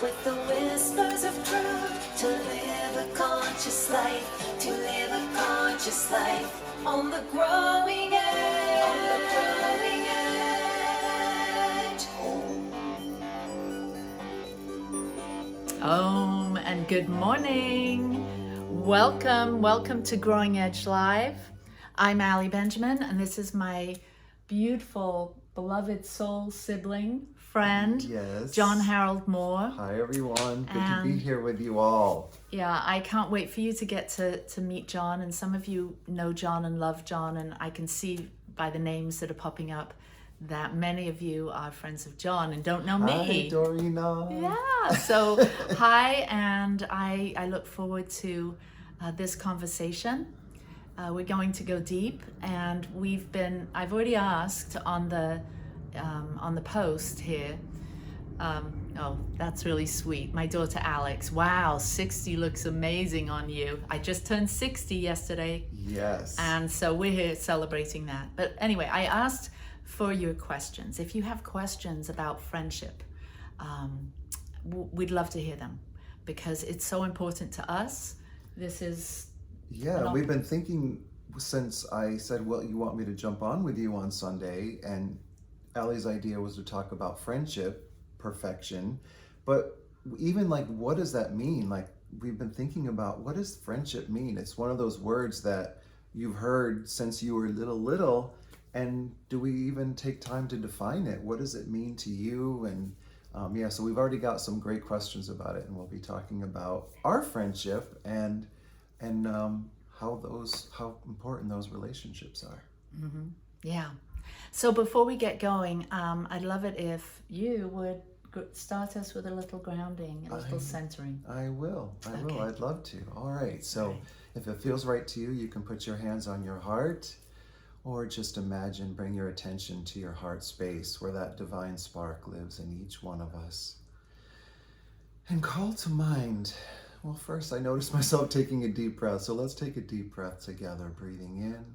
with the whispers of truth, to live a conscious life, to live a conscious life on the growing edge. On the growing edge. Om and good morning. Welcome to Growing Edge Live. I'm Allie Benjamin, and this is my beautiful, beloved soul sibling, friend, Yes. John Harold Moore. Hi everyone, good to be here with you all. Yeah, I can't wait for you to get to meet John, and some of you know John and love John, and I can see by the names that are popping up that many of you are friends of John and don't know me. Hi Dorina. Yeah, so hi, and I look forward to this conversation. We're going to go deep, and I've already asked on the post here. Oh, that's really sweet. My daughter Alex, wow, 60 looks amazing on you. I just turned 60 yesterday. Yes. And so we're here celebrating that. But anyway, I asked for your questions. If you have questions about friendship, we'd love to hear them because it's so important to us. This is... Yeah, we've been thinking since I said, well, you want me to jump on with you on Sunday, and Allie's idea was to talk about friendship, perfection, but even like, what does that mean? Like, we've been thinking about, what does friendship mean? It's one of those words that you've heard since you were little, and do we even take time to define it? What does it mean to you? And so we've already got some great questions about it, and we'll be talking about our friendship and how important those relationships are. Mm-hmm. Yeah. So before we get going, I'd love it if you would start us with a little grounding, a little centering. I will. I'd love to. All right. So if it feels right to you, you can put your hands on your heart, or just bring your attention to your heart space where that divine spark lives in each one of us. And call to mind. Well, first I noticed myself taking a deep breath. So let's take a deep breath together, breathing in.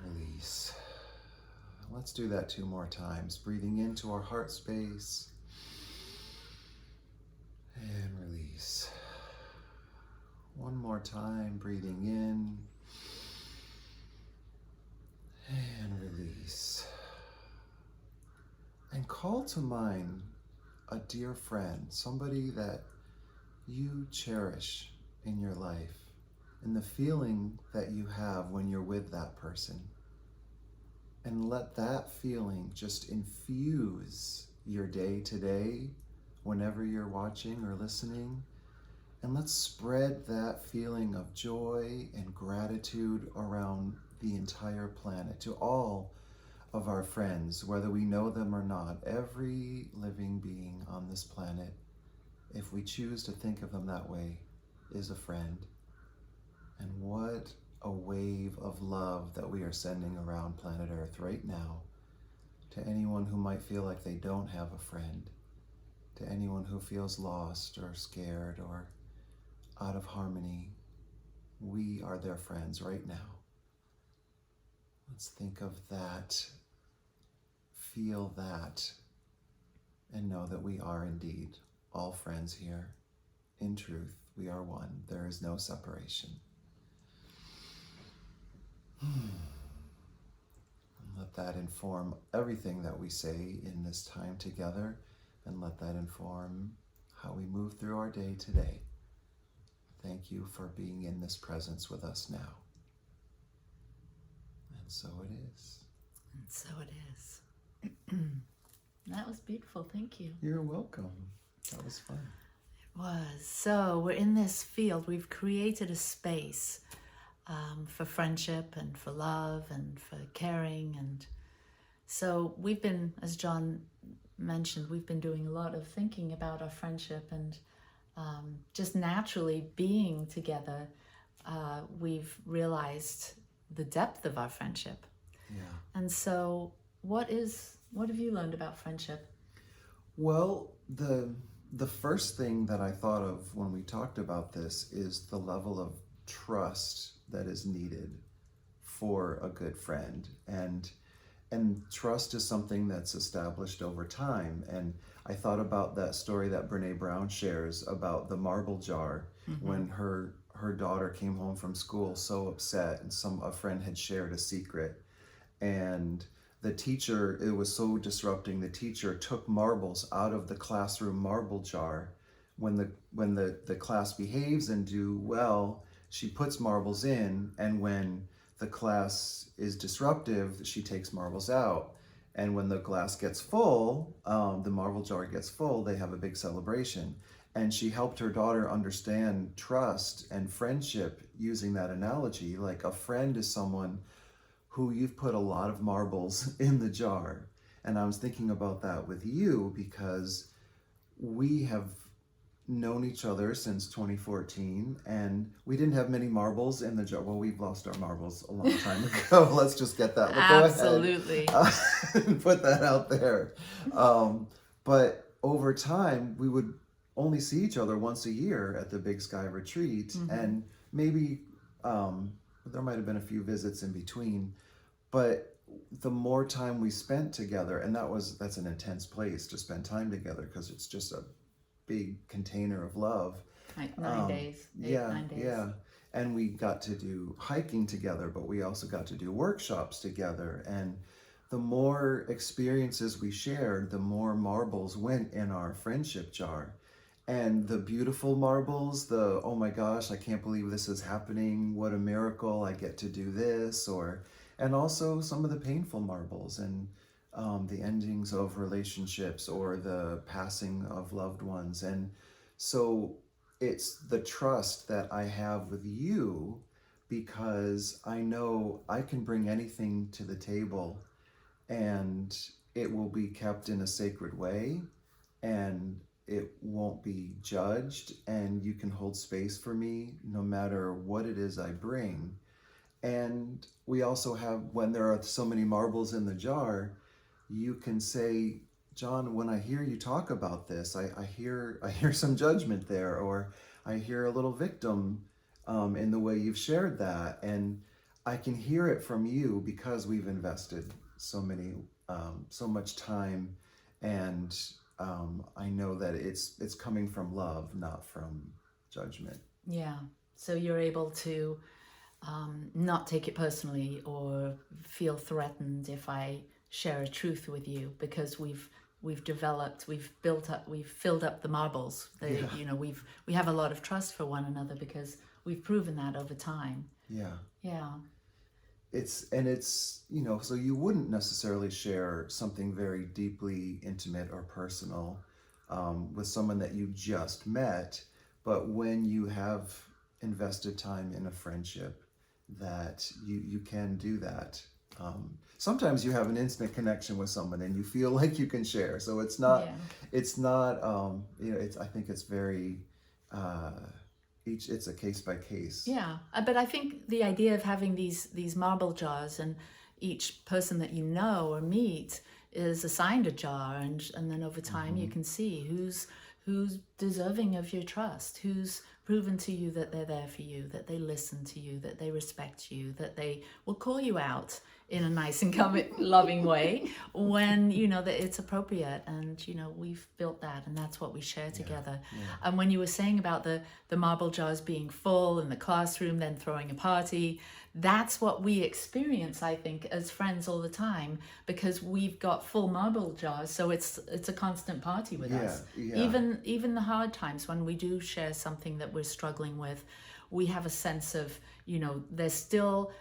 Release. Let's do that 2 more times. Breathing into our heart space. And release. 1 more time. Breathing in. And release. And call to mind a dear friend, somebody that you cherish in your life, and the feeling that you have when you're with that person. And let that feeling just infuse your day today, whenever you're watching or listening. And let's spread that feeling of joy and gratitude around the entire planet, to all of our friends, whether we know them or not. Every living being on this planet, if we choose to think of them that way, is a friend. And what a wave of love that we are sending around planet Earth right now to anyone who might feel like they don't have a friend, to anyone who feels lost or scared or out of harmony. We are their friends right now. Let's think of that, feel that, and know that we are indeed all friends here. In truth, we are one. There is no separation. And let that inform everything that we say in this time together, and let that inform how we move through our day today. Thank you for being in this presence with us now. And so it is. And so it is. That was beautiful. Thank you. You're welcome. That was fun. It was. So we're in this field. We've created a space for friendship and for love and for caring. And so we've been, as John mentioned, we've been doing a lot of thinking about our friendship, and just naturally being together, we've realized the depth of our friendship. Yeah. And so what have you learned about friendship? Well, the first thing that I thought of when we talked about this is the level of trust that is needed for a good friend. And And trust is something that's established over time. And I thought about that story that Brene Brown shares about the marble jar, when her daughter came home from school so upset, and a friend had shared a secret, and the teacher, it was so disrupting, the teacher took marbles out of the classroom marble jar. When the class behaves and do well, she puts marbles in, and when the class is disruptive, she takes marbles out. And when the glass gets full, the marble jar gets full, they have a big celebration. And she helped her daughter understand trust and friendship using that analogy. Like, a friend is someone who you've put a lot of marbles in the jar. And I was thinking about that with you, because we have known each other since 2014, and we didn't have many marbles in the jar. Well, we've lost our marbles a long time ago. Let's just get that. Absolutely. Go ahead, and put that out there. But over time, we would only see each other once a year at the Big Sky Retreat, and maybe there might have been a few visits in between. But the more time we spent together, and that's an intense place to spend time together, because it's just a big container of love. Like 9 days. 9 days. Yeah. And we got to do hiking together, but we also got to do workshops together. And the more experiences we shared, the more marbles went in our friendship jar. And the beautiful marbles, the, oh my gosh, I can't believe this is happening, what a miracle, I get to do this, and also some of the painful marbles, and the endings of relationships, or the passing of loved ones. And so it's the trust that I have with you, because I know I can bring anything to the table, and it will be kept in a sacred way, and it won't be judged, and you can hold space for me no matter what it is I bring. And we also have, when there are so many marbles in the jar, you can say, John, when I hear you talk about this, I hear some judgment there, or I hear a little victim in the way you've shared that. And I can hear it from you, because we've invested so much time, and I know that it's coming from love, not from judgment. Yeah. So you're able to not take it personally or feel threatened if I share a truth with you, because we've filled up the marbles. We have a lot of trust for one another, because we've proven that over time. Yeah. It's so you wouldn't necessarily share something very deeply intimate or personal with someone that you just met, but when you have invested time in a friendship, that you can do that. Sometimes you have an instant connection with someone and you feel like you can share. So it's not, I think it's very, it's a case by case. Yeah. But I think the idea of having these marble jars, and each person that you know or meet is assigned a jar, and then over time you can see who's deserving of your trust, who's proven to you that they're there for you, that they listen to you, that they respect you, that they will call you out in a nice and loving way when that it's appropriate. And we've built that, and that's what we share together. And when you were saying about the marble jars being full in the classroom, then throwing a party, that's what we experience, I think, as friends all the time, because we've got full marble jars. So it's a constant party with us. Even the hard times, when we do share something that we're struggling with, we have a sense of, there's still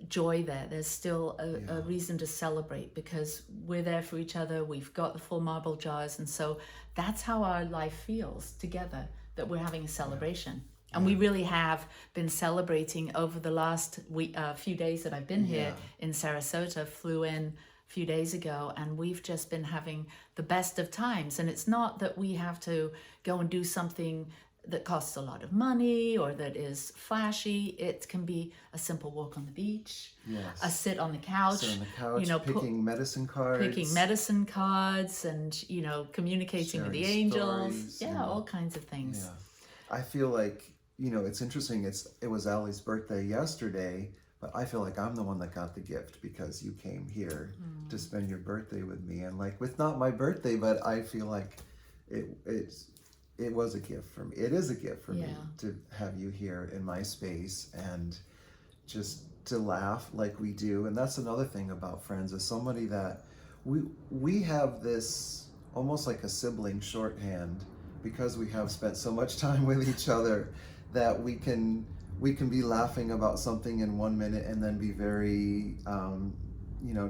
joy there. There's still a reason to celebrate, because we're there for each other. We've got the full marble jars. And so that's how our life feels together, that we're having a celebration. And we really have been celebrating over the last few days that I've been here in Sarasota. Flew in a few days ago, and we've just been having the best of times. And it's not that we have to go and do something that costs a lot of money or that is flashy. It can be a simple walk on the beach, a sit on the couch, picking medicine cards, and communicating with the angels, stories, all kinds of things. I feel like it's interesting. It was Allie's birthday yesterday, but I feel like I'm the one that got the gift because you came here to spend your birthday with me. And like, it's not my birthday, but I feel like it was a gift for me. It is a gift for me to have you here in my space and just to laugh like we do. And that's another thing about friends, is somebody that we have this almost like a sibling shorthand, because we have spent so much time with each other, that we can be laughing about something in 1 minute and then be very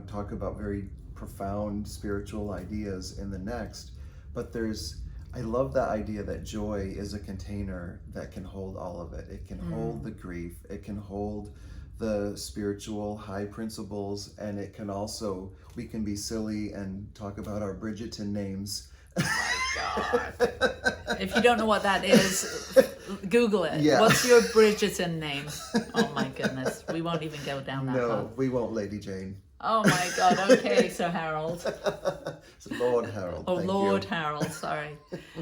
talk about very profound spiritual ideas in the next. But I love that idea that joy is a container that can hold all of it. It can hold the grief, it can hold the spiritual high principles, and it can also, we can be silly and talk about our Bridgerton names. God. If you don't know what that is, Google it. Yeah. What's your Bridgerton name? Oh my goodness. We won't even go down that path. No, we won't, Lady Jane. Oh my God. Okay, Sir Harold. It's Lord Harold. Oh, thank Lord you. Harold, sorry.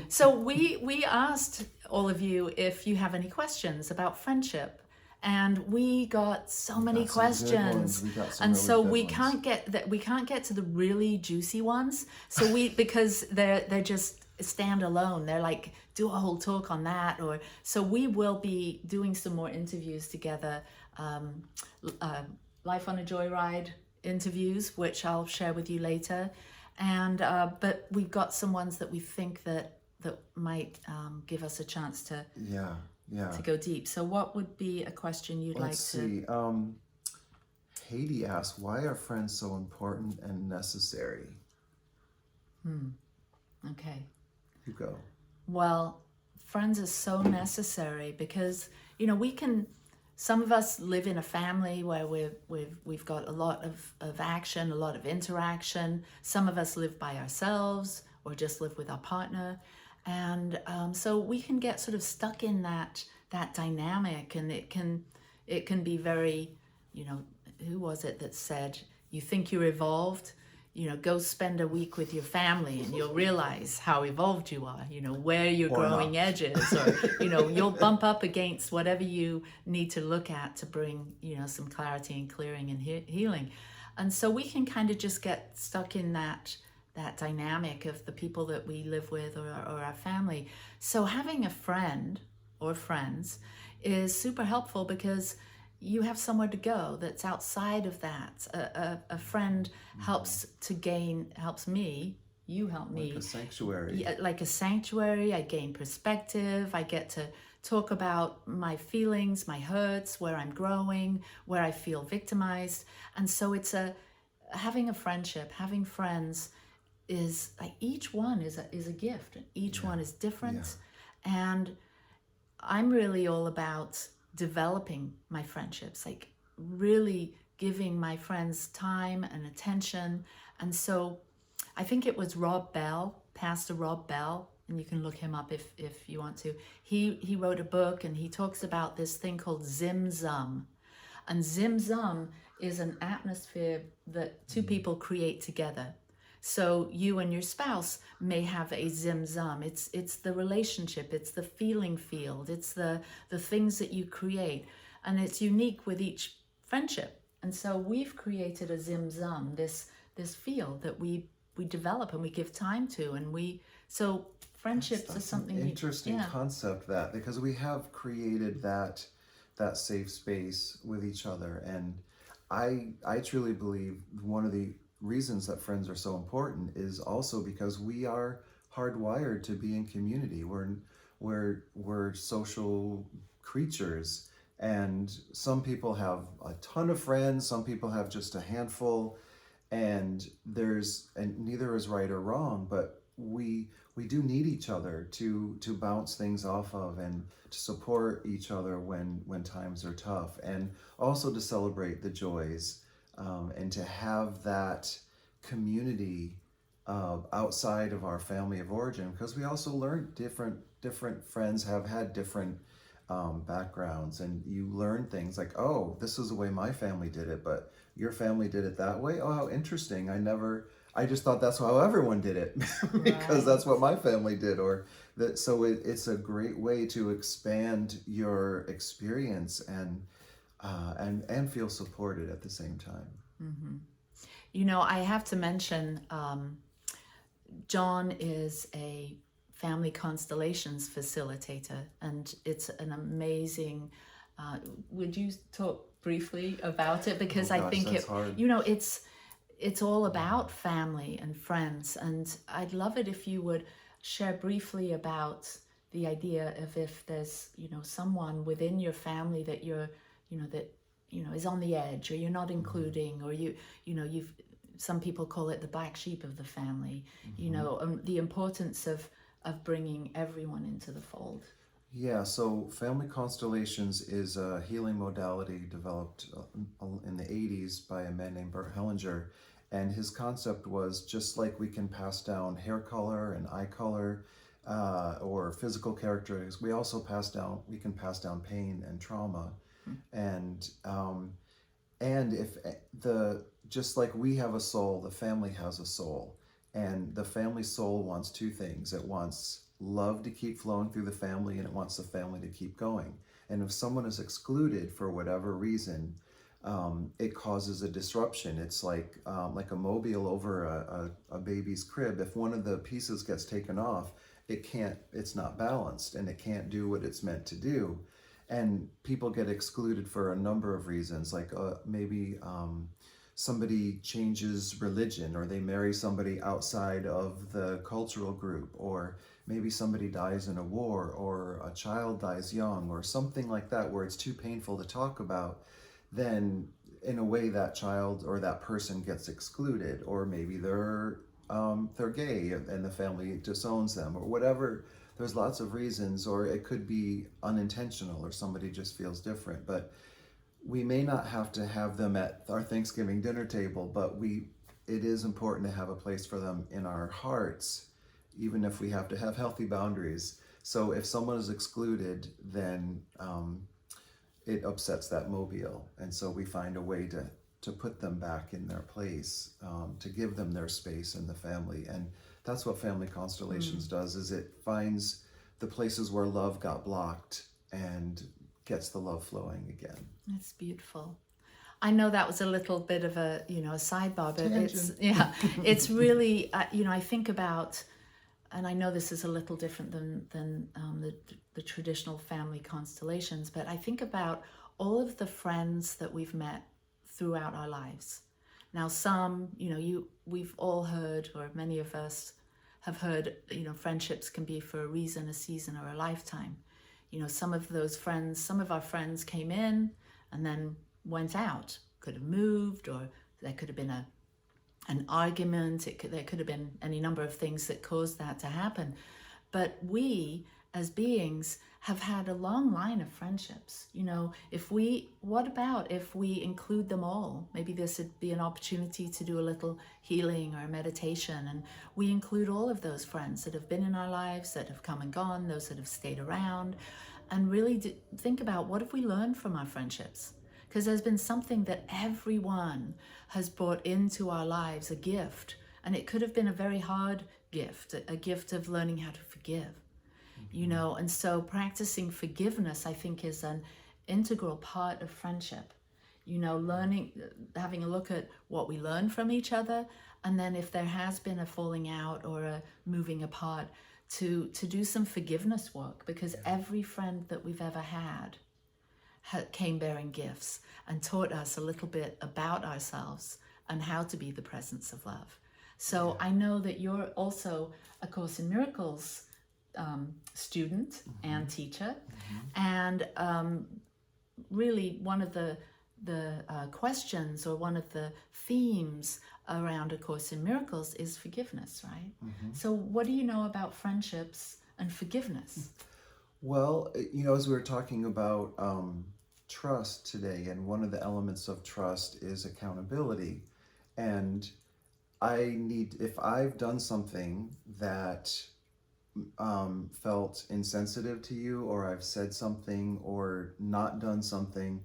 So we asked all of you if you have any questions about friendship. And we got so many got some good questions, ones. We got some and really so good we ones. can't get to the really juicy ones. So because they're just standalone. They're like, do a whole talk on that, or so we will be doing some more interviews together, Life on a Joyride interviews, which I'll share with you later, and but we've got some ones that we think that might give us a chance to go deep. So what would be a question you'd Let's like to... see. Haiti asks, why are friends so important and necessary? Okay. You go. Well, friends are so necessary because, some of us live in a family where we've got a lot of action, a lot of interaction. Some of us live by ourselves or just live with our partner. And so we can get sort of stuck in that dynamic, and it can be very, who was it that said, you think you're evolved, go spend a week with your family and you'll realize how evolved you are, where your growing edges, or, you'll bump up against whatever you need to look at to bring, some clarity and clearing and healing. And so we can kind of just get stuck in that dynamic of the people that we live with or our family. So having a friend or friends is super helpful because you have somewhere to go that's outside of that. A friend helps me, you help me. Like a sanctuary. Yeah, like a sanctuary. I gain perspective. I get to talk about my feelings, my hurts, where I'm growing, where I feel victimized. And so having a friendship, having friends is like, each one is a gift, and each one is different. And I'm really all about developing my friendships, like really giving my friends time and attention. And so I think it was Pastor Rob Bell, and you can look him up if you want to. He wrote a book, and he talks about this thing called Zim Zum. And Zim Zum is an atmosphere that two people create together. So you and your spouse may have a Zim Zum. It's the relationship, it's the feeling field, it's the things that you create, and it's unique with each friendship. And so we've created a Zim Zum, this field that we develop and we give time to, and so friendships That's is something an interesting concept, that because we have created that safe space with each other. And I truly believe one of the reasons that friends are so important is also because we are hardwired to be in community. We're social creatures, and some people have a ton of friends, some people have just a handful, and neither is right or wrong, but we do need each other to bounce things off of, and to support each other when times are tough, and also to celebrate the joys, and to have that community outside of our family of origin, because we also learn different friends have had different backgrounds, and you learn things like, oh, this is the way my family did it, but your family did it that way. Oh, how interesting. I just thought that's how everyone did it because that's what my family did. So it's a great way to expand your experience, and and feel supported at the same time. You know, I have to mention, John is a family constellations facilitator, and it's an amazing. Would you talk briefly about it? Because Oh I gosh, think that's it, hard. you know, it's all about family and friends, and I'd love it if you would share briefly about the idea of if there's, you know, someone within your family that you're, you know, that, you know, is on the edge, or you're not including, or you know, you've, some people call it the black sheep of the family, you know, the importance of bringing everyone into the fold. Yeah, so family constellations is a healing modality developed in the 80s by a man named Bert Hellinger. And his concept was just like we can pass down hair color and eye color or physical characteristics, we can pass down pain and trauma. And if the just like we have a soul, the family has a soul, and the family soul wants two things. It wants love to keep flowing through the family, and it wants the family to keep going. And if someone is excluded for whatever reason, it causes a disruption. It's like a mobile over a baby's crib. If one of the pieces gets taken off, it's not balanced, and it can't do what it's meant to do. And people get excluded for a number of reasons, like maybe somebody changes religion, or they marry somebody outside of the cultural group, or maybe somebody dies in a war, or a child dies young, or something like that, where it's too painful to talk about. Then in a way that child or that person gets excluded, or maybe they're gay and the family disowns them, or whatever. There's lots of reasons, or it could be unintentional, or somebody just feels different. But we may not have to have them at our Thanksgiving dinner table, but it is important to have a place for them in our hearts, even if we have to have healthy boundaries. So if someone is excluded, then it upsets that mobile. And so we find a way to put them back in their place, to give them their space in the family. And that's what Family Constellations does, is it finds the places where love got blocked and gets the love flowing again. That's beautiful. I know that was a little bit of a, you know, a sidebar, but it's, Tangent. yeah, it's really, you know, I think about, and I know this is a little different than the traditional family constellations, but I think about all of the friends that we've met throughout our lives. Now, some, you know, we've all heard, or many of us have heard, you know, friendships can be for a reason, a season, or a lifetime. You know, some of our friends came in and then went out. Could have moved, or there could have been an argument. There could have been any number of things that caused that to happen. But we, as beings, have had a long line of friendships. You know, what about if we include them all? Maybe this would be an opportunity to do a little healing or a meditation, and we include all of those friends that have been in our lives, that have come and gone, those that have stayed around, and really think about, what have we learned from our friendships? Because there's been something that everyone has brought into our lives, a gift, and it could have been a very hard gift, a gift of learning how to forgive. You know, and so practicing forgiveness, I think, is an integral part of friendship. You know, having a look at what we learn from each other, and then if there has been a falling out or a moving apart, to do some forgiveness work, because every friend that we've ever had came bearing gifts and taught us a little bit about ourselves and how to be the presence of love. So I know that you're also a Course in Miracles student and teacher, and really one of the questions, or one of the themes around A Course in Miracles, is forgiveness, right? So what do you know about friendships and forgiveness? Well, you know, as we were talking about trust today, and one of the elements of trust is accountability. And if I've done something that felt insensitive to you, or I've said something or not done something,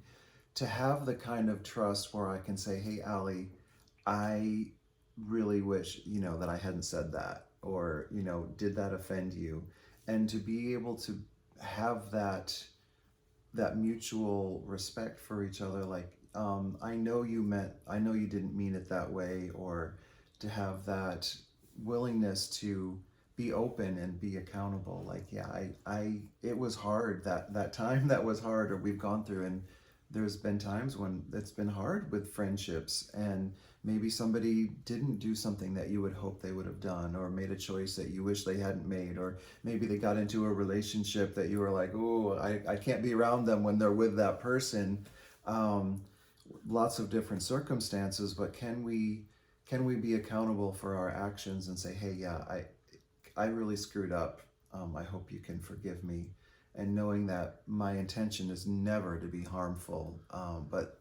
to have the kind of trust where I can say, hey, Allie, I really wish, you know, that I hadn't said that, or, you know, did that offend you? And to be able to have that that mutual respect for each other. Like, I know you didn't mean it that way, or to have that willingness to be open and be accountable. Like, yeah, it was hard, that time that was hard, or we've gone through, and there's been times when it's been hard with friendships, and maybe somebody didn't do something that you would hope they would have done, or made a choice that you wish they hadn't made, or maybe they got into a relationship that you were like, oh, I can't be around them when they're with that person. Lots of different circumstances, but can we be accountable for our actions and say, hey, yeah, I really screwed up. I hope you can forgive me. And knowing that my intention is never to be harmful, but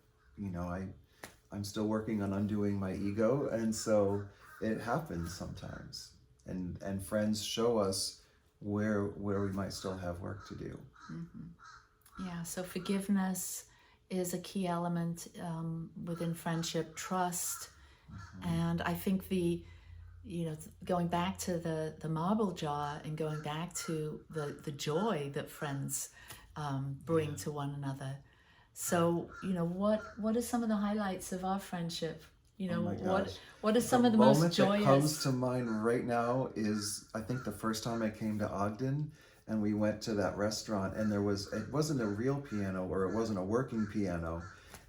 I'm still working on undoing my ego, and so it happens sometimes. And friends show us where we might still have work to do. Mm-hmm. Yeah, so forgiveness is a key element within friendship, trust. Mm-hmm. And I think going back to the marble jar and going back to the joy that friends bring to one another. So, what are some of the highlights of our friendship? What are some of the most joyous? The moment that comes to mind right now is, I think, the first time I came to Ogden, and we went to that restaurant, and it wasn't a real piano, or it wasn't a working piano.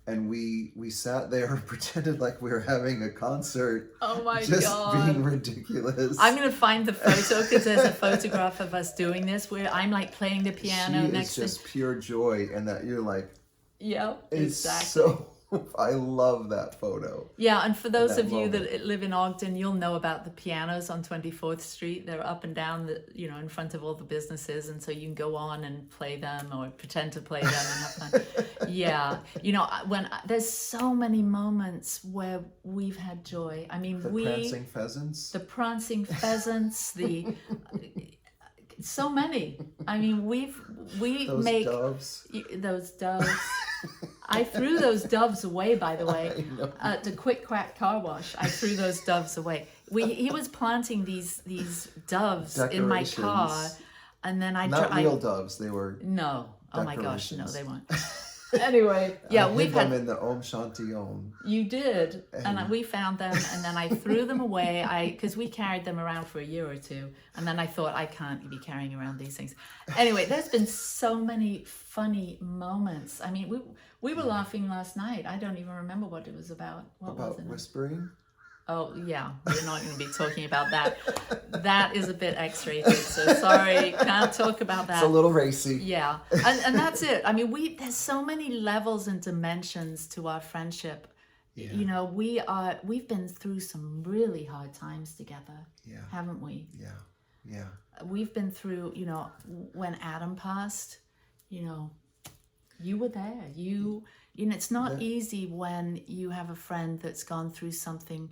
And we sat there and pretended like we were having a concert. Oh my just God. Just being ridiculous. I'm going to find the photo, because there's a photograph of us doing this where I'm like playing the piano next to... It's just pure joy, and that you're like... Yeah, exactly. So... I love that photo. Yeah, and for those of you that live in Ogden, you'll know about the pianos on 24th Street. They're up and down, in front of all the businesses, and so you can go on and play them or pretend to play them and have fun. Yeah, when there's so many moments where we've had joy. I mean, prancing pheasants. The prancing pheasants. So many. I mean, those doves. I threw those doves away, by the way, at the Quick Quack car wash. I threw those doves away. He was planting these doves in my car, and then not real doves. They were Oh my gosh, no, they weren't. Anyway, yeah, we've had them in the Om Shanti Om. You did, and we found them, and then I threw them away. Because we carried them around for a year or two, and then I thought, I can't be carrying around these things. Anyway, there's been so many funny moments. I mean, we were laughing last night. I don't even remember what it was about. What was it? Whispering? Oh, yeah, we're not going to be talking about that. That is a bit X-rated, so sorry, can't talk about that. It's a little racy. Yeah, and that's it. I mean, there's so many levels and dimensions to our friendship. Yeah. We've been through some really hard times together, haven't we? Yeah. We've been through, when Adam passed, you were there. It's not easy when you have a friend that's gone through something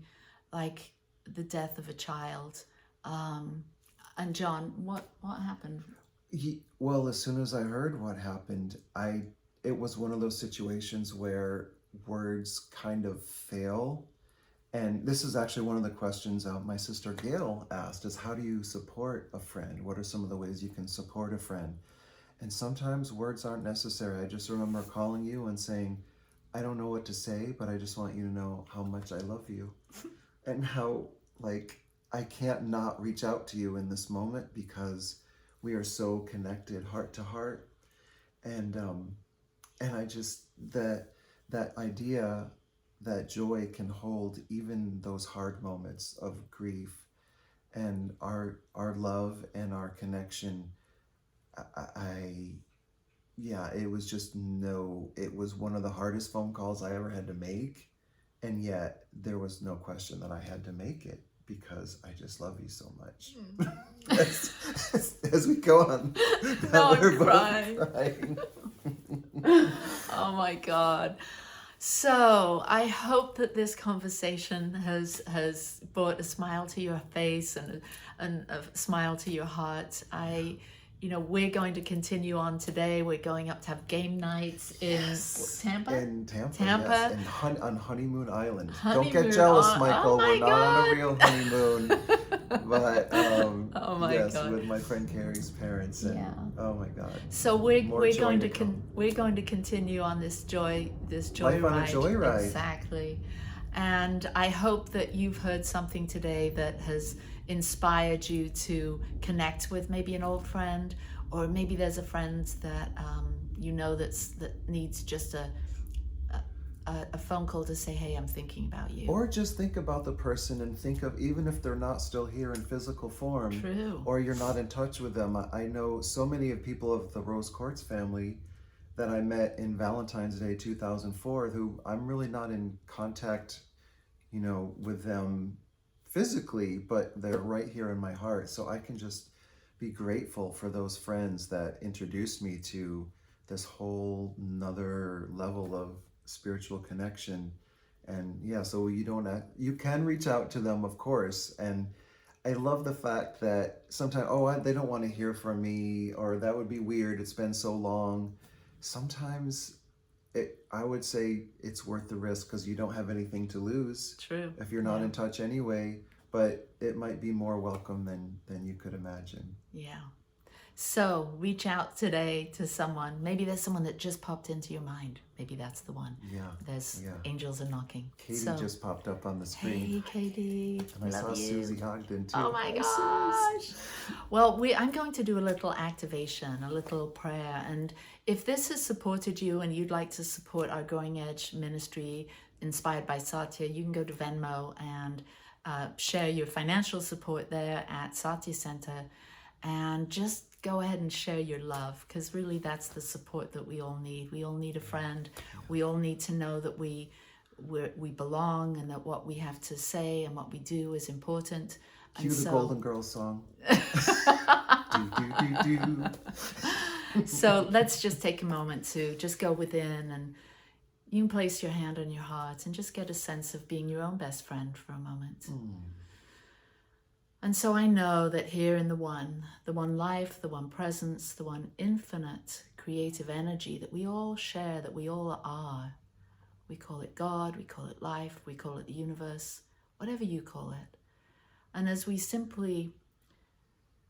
like the death of a child. And John, what happened? Well, as soon as I heard what happened, it was one of those situations where words kind of fail. And this is actually one of the questions my sister Gail asked, is how do you support a friend? What are some of the ways you can support a friend? And sometimes words aren't necessary. I just remember calling you and saying, I don't know what to say, but I just want you to know how much I love you. And how, I can't not reach out to you in this moment because we are so connected heart to heart. And I just, that idea that joy can hold even those hard moments of grief, and our love and our connection, it was one of the hardest phone calls I ever had to make. And yet there was no question that I had to make it because I just love you so much. As we go on. No, I'm crying. Oh my God. So I hope that this conversation has brought a smile to your face and a smile to your heart. We're going to continue on today. We're going up to have game nights in Tampa. In Tampa. Tampa. Yes. On Honeymoon Island. Don't get jealous, Michael. We're not on a real honeymoon. But Oh my yes, God. with my friend Carrie's parents, and Yeah. oh my God, So we're more we're joy going to to come. we're going to continue on this joy Life on a ride. joyride. Exactly. And I hope that you've heard something today that has inspired you to connect with maybe an old friend, or maybe there's a friend that you know that needs just a phone call to say, hey, I'm thinking about you. Or just think about the person and think of, even if they're not still here in physical form, True. or you're not in touch with them. I know so many of people of the Rose Quartz family that I met in Valentine's Day 2004 who I'm really not in contact, with them physically, but they're right here in my heart. So I can just be grateful for those friends that introduced me to this whole nother level of spiritual connection. And yeah, so you can reach out to them, of course. And I love the fact that sometimes, they don't want to hear from me, or that would be weird, it's been so long. Sometimes I would say it's worth the risk, because you don't have anything to lose. True. If you're not in touch anyway, but it might be more welcome than you could imagine. Yeah. So reach out today to someone. Maybe there's someone that just popped into your mind. Maybe that's the one. Yeah. There's Yeah. angels are knocking. Katie just popped up on the screen. Hey, Katie. And I Love saw you. Susie Ogden too. Oh my Hi, gosh. Suze. Well, I'm going to do a little activation, a little prayer. And if this has supported you and you'd like to support our Growing Edge ministry inspired by Satya, you can go to Venmo and share your financial support there at Satya Center, and just go ahead and share your love, because really that's the support that we all need. We all need a friend. We all need to know that we belong, and that what we have to say and what we do is important. Cue the Golden Girls song. do, do, do, do. So let's just take a moment to just go within, and you can place your hand on your heart and just get a sense of being your own best friend for a moment. And so I know that here in the one life, the one presence, the one infinite creative energy that we all share, that we all are. We call it God, we call it life, we call it the universe, whatever you call it. And as we simply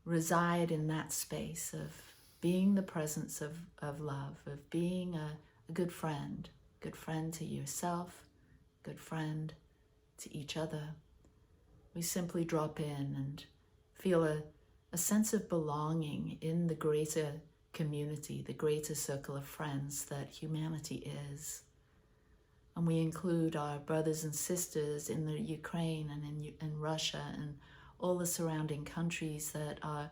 reside in that space of being the presence of love, of being a good friend to yourself, good friend to each other, we simply drop in and feel a sense of belonging in the greater community, the greater circle of friends that humanity is. And we include our brothers and sisters in the Ukraine and in Russia and all the surrounding countries that are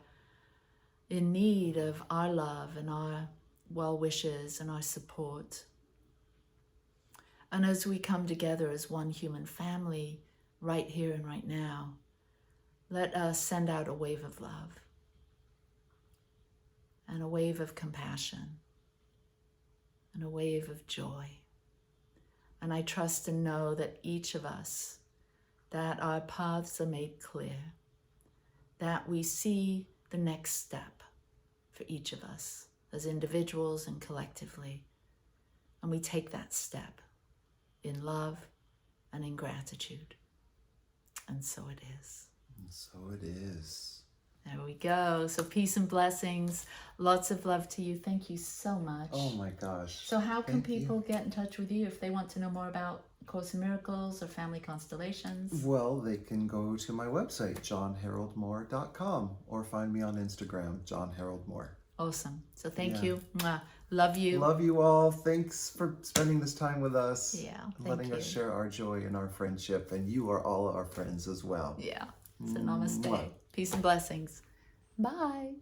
in need of our love and our well wishes and our support. And as we come together as one human family, right here and right now, let us send out a wave of love and a wave of compassion and a wave of joy. And I trust and know that each of us, that our paths are made clear, that we see the next step for each of us as individuals and collectively, and we take that step in love and in gratitude. And so it is. And so it is. There we go. So peace and blessings. Lots of love to you. Thank you so much. Oh my gosh. So how can Thank people you. get in touch with you if they want to know more about Course in Miracles or Family Constellations? Well, they can go to my website, johnharoldmoore.com, or find me on Instagram, johnharoldmoore. Awesome. So thank Yeah. you. Mwah. Love you. Love you all. Thanks for spending this time with us. Yeah, and thank letting you. us share our joy and our friendship. And you are all our friends as well. Yeah. So namaste. Mwah. Peace and blessings. Bye.